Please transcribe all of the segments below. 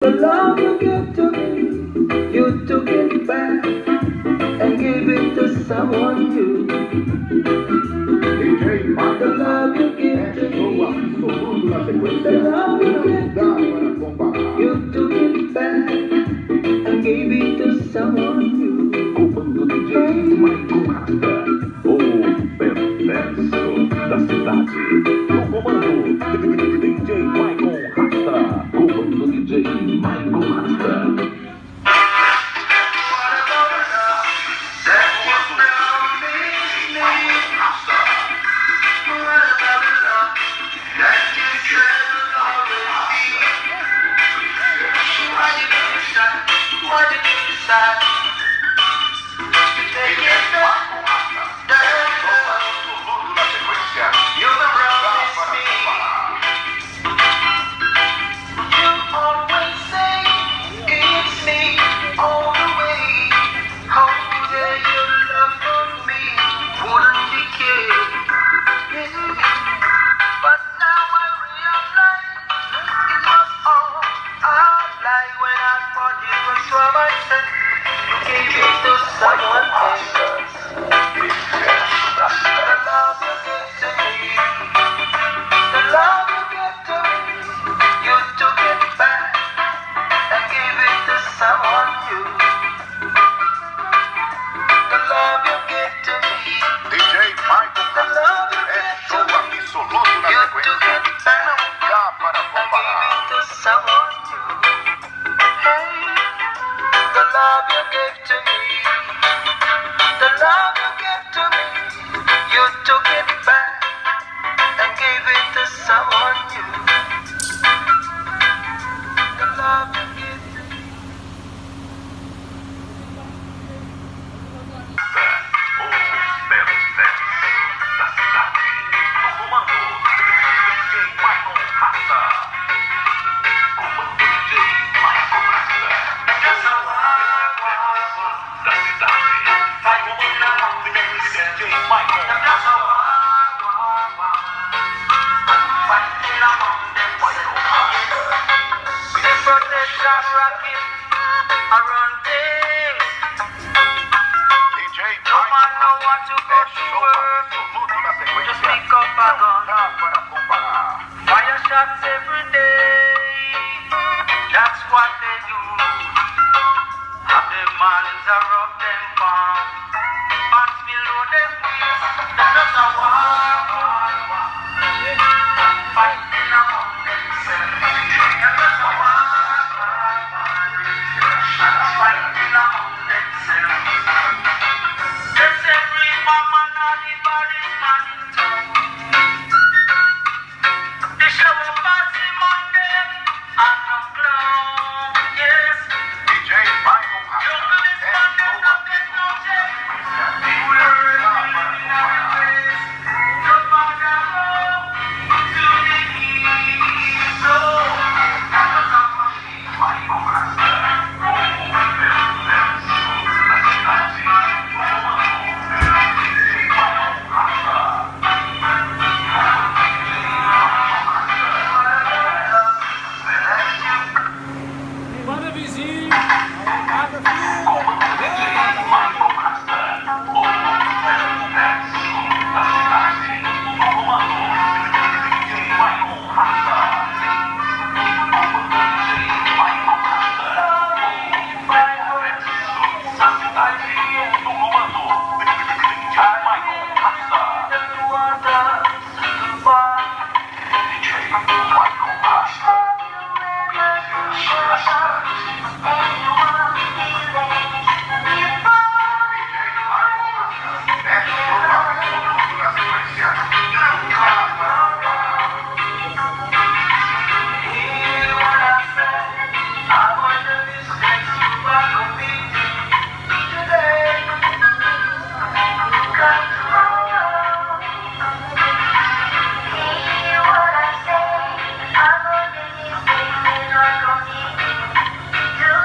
The love you gave to me, you took it back and gave it to someone new. DJ The love you gave to me, absoluto na sequência. the love you gave Dá to me, para comparar. you took it back and gave it to someone new. Comando DJ Michael Rasta, o perverso da cidade. No comando, DJ Michael Rasta. Comando DJ Michael Rasta.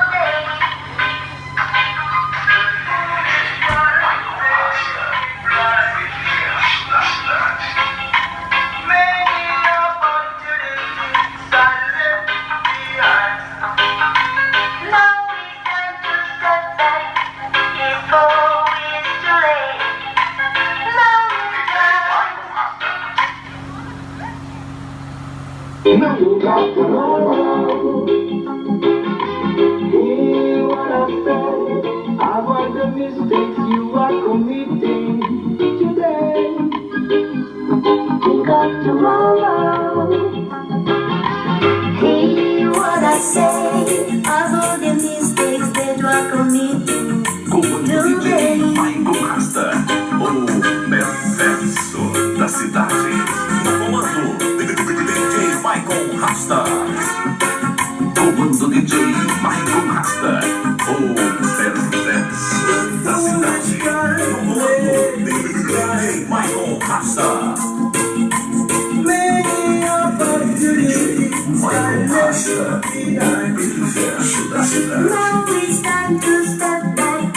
Today say of all the mistakes that you are committing. Comando DJ Michael Rasta, o perverso da cidade. No comando DJ Michael Rasta. Comando DJ Michael Rasta, o perverso da cidade. No comando DJ Michael Rasta. Michael Rasta, perverso da cidade. Now it's time to step back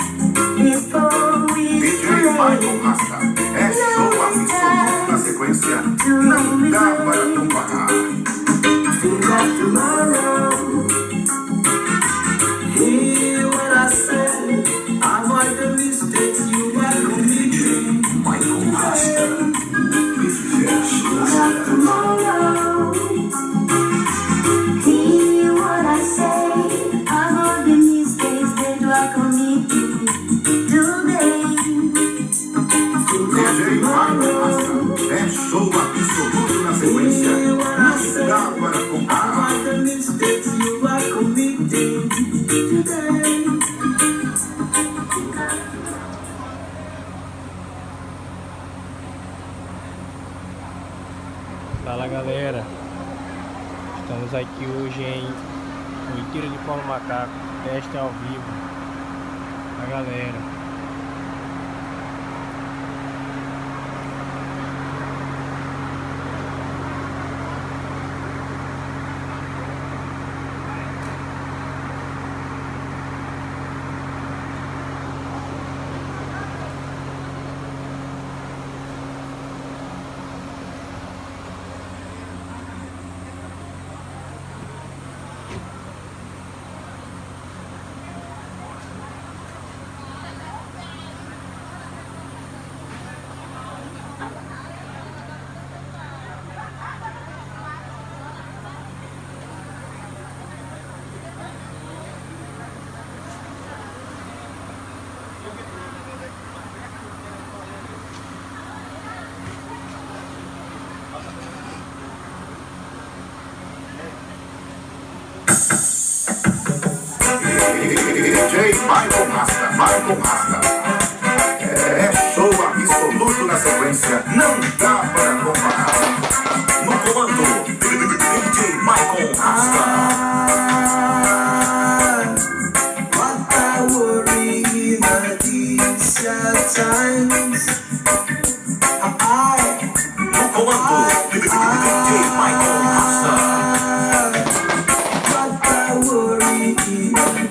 before we DJ Michael Rasta é show absoluto na sequência, não dá para comparar. Think of tomorrow. Hear what I say. Avoid the mistakes you are committing. Michael Rasta, perverso da cidade. tomorrow. Hear what I say of all the mistakes that you are committing today. DJ Michael Rasta é show absoluto na sequência, não dá para comparar. Avoid the mistakes you are committing today. Fala galera, estamos aqui hoje em Mentira de Paulo Macaco, teste ao vivo a galera. DJ Michael Rasta é show absoluto na sequência, não dá para comparar. No comando DJ Michael Rasta. What I worry in these times. No comando DJ Michael Rasta. What I worry in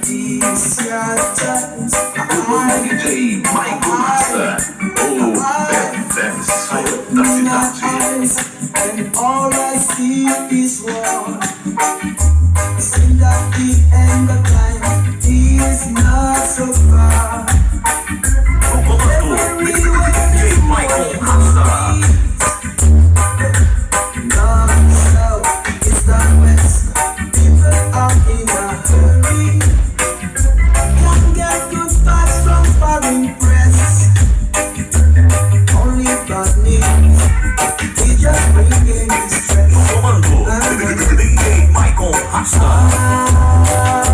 these times. Comando DJ Michael Rasta, o perverso da cidade. And all I see is war. Seems that the end of time is not so far. No comando DJ Michael Rasta. North, south, east and west, people are in a hurry. Can't get good thoughts from foreign press. Only God needs, he just bringing me stress. No comando DJ Michael Rasta.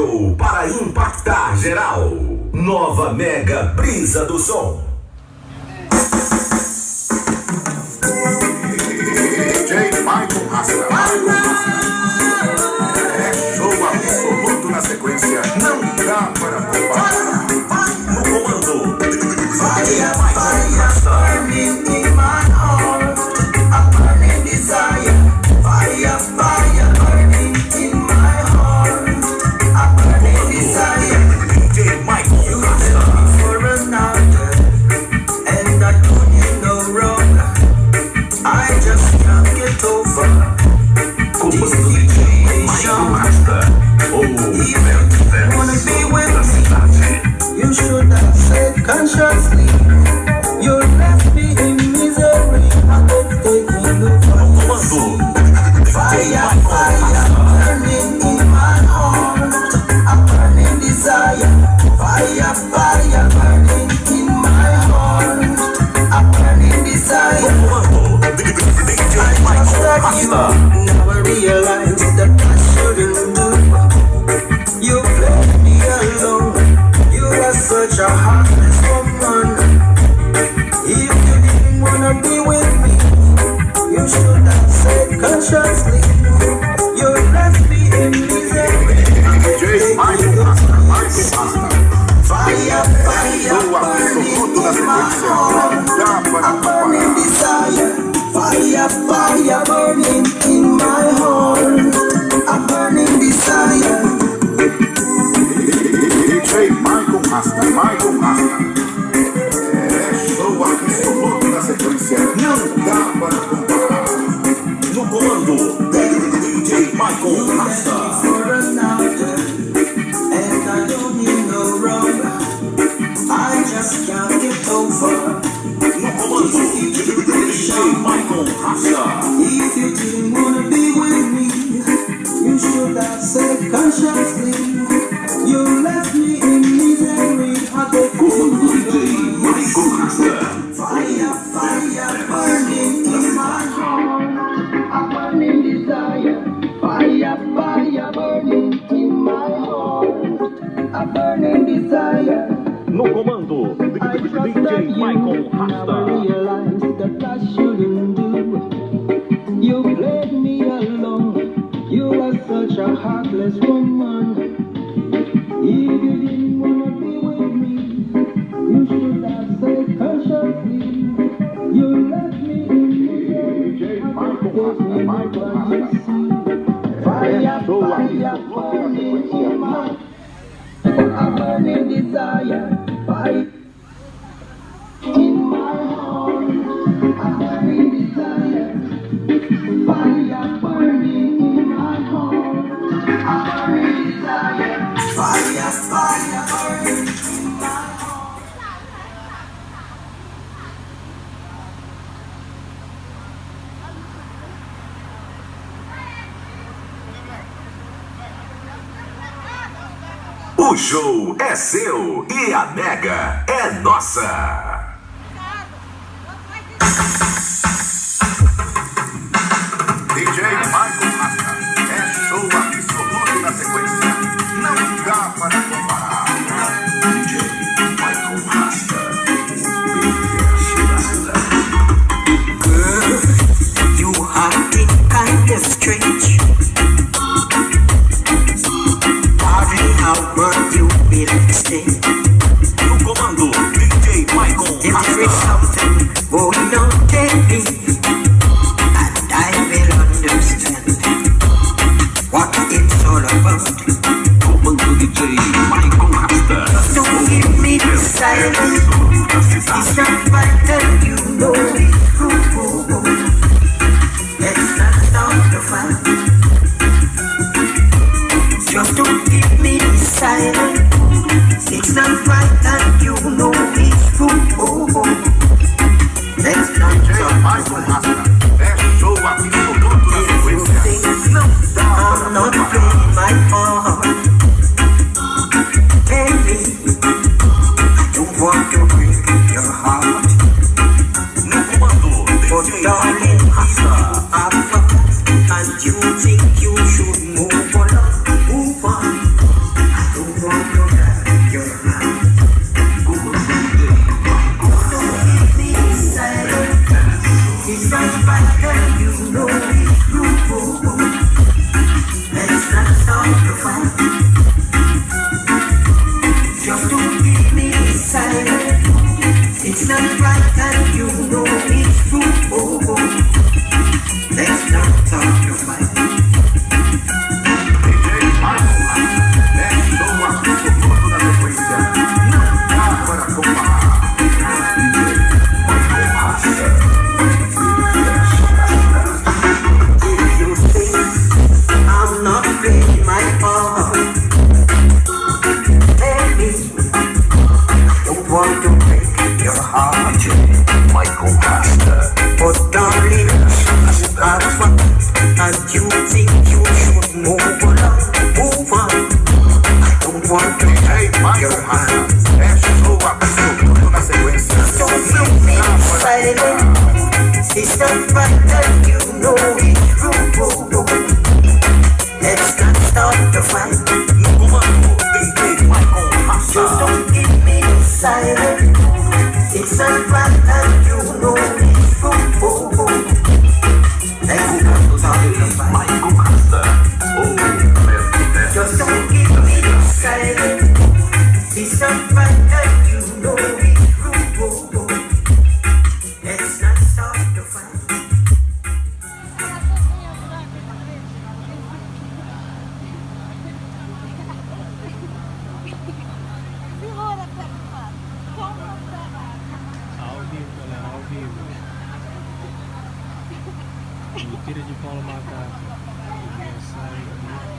chegou para impactar geral. Nova Mega Brisa do Som. DJ Michael Rasta. É show absoluto na sequência. Não dá para comparar. No comando, Fire, fire, burning in my heart, a burning desire. Fire, fire, burning in my heart, a burning desire. DJ Michael You left me for another, and I don't need no wrong. I just can't get over this situation. If you wanna be with me, you should have said consciously. You left me in misery, and it's taking the fantasy. Fire, fire, burning in my heart, a burning desire. Fire, fire, burning in my heart, a burning desire. I trusted you, now I realize that I shouldn't do. You left me alone. You are such a heartless woman. If you didn't wanna be with me, you should have said consciously. You left me in misery. DJ Michael Rasta. Fire, fire, burning in my heart, a burning desire. Fire, fire, burning in my heart, a burning desire. DJ Michael Rasta. É show absoluto na sequência. Não dá para comparar. no comando, DJ Michael Rasta. For another, and I don't need no wrong. I just can't get over. No comando, DJ Michael Rasta. If you didn't wanna be with me, you should have said consciously. You left me in misery. I don't DJ Michael Rasta. fire, fire, burning in my heart, a burning desire. Fire, fire, burning in my heart, a burning desire. No comando, I trusted DJ Michael you, now I Rasta. realize that I shouldn't do. You played me alone. You are such a heartless woman. If you didn't wanna be with me, you should have said consciously. You left me in misery. DJ Michael Rasta. Fire, fire, burning in my a burning desire. Fire in my heart, a burning desire. Fire burning in my heart, a burning desire. Fire, fire burning in my heart. O show é seu e a Mega é nossa. DJ Michael Rasta. É show absoluto na sequência. Não dá para comparar. DJ Michael Rasta. Girl, you acting kind of strange. Darling, how were you been stay? No comando, DJ Michael If there is Rasta. something going on, tell me, and I will understand what it's all about. Comando DJ Michael Rasta. Don't give me the silence. It's not vital, you know it's true. Let's not stop the fight. Just don't give me the silence. It's not vital, you know it's true. Let's not DJ stop the Michael fight. Rasta. É show absoluto na sequência. Não dá I'm para not comparar. playing my part. Tell me, I don't want to break your heart. don't want to Ei, Michael Rasta, é show absoluto na sequência. Don't keep me silent. It's not right that you know it's true. Let's not start the fight. No comando, DJ Michael Rasta. Just don't keep me silent. It's not right that you know it's true. Let's not start the fight. Michael Rasta. Oh, Just don't keep me silent. It's not right that you know it's true. Let's not start the fight. Ao vivo, galera, ao vivo. Mentira de Paulo Macaco. Aniversário aqui.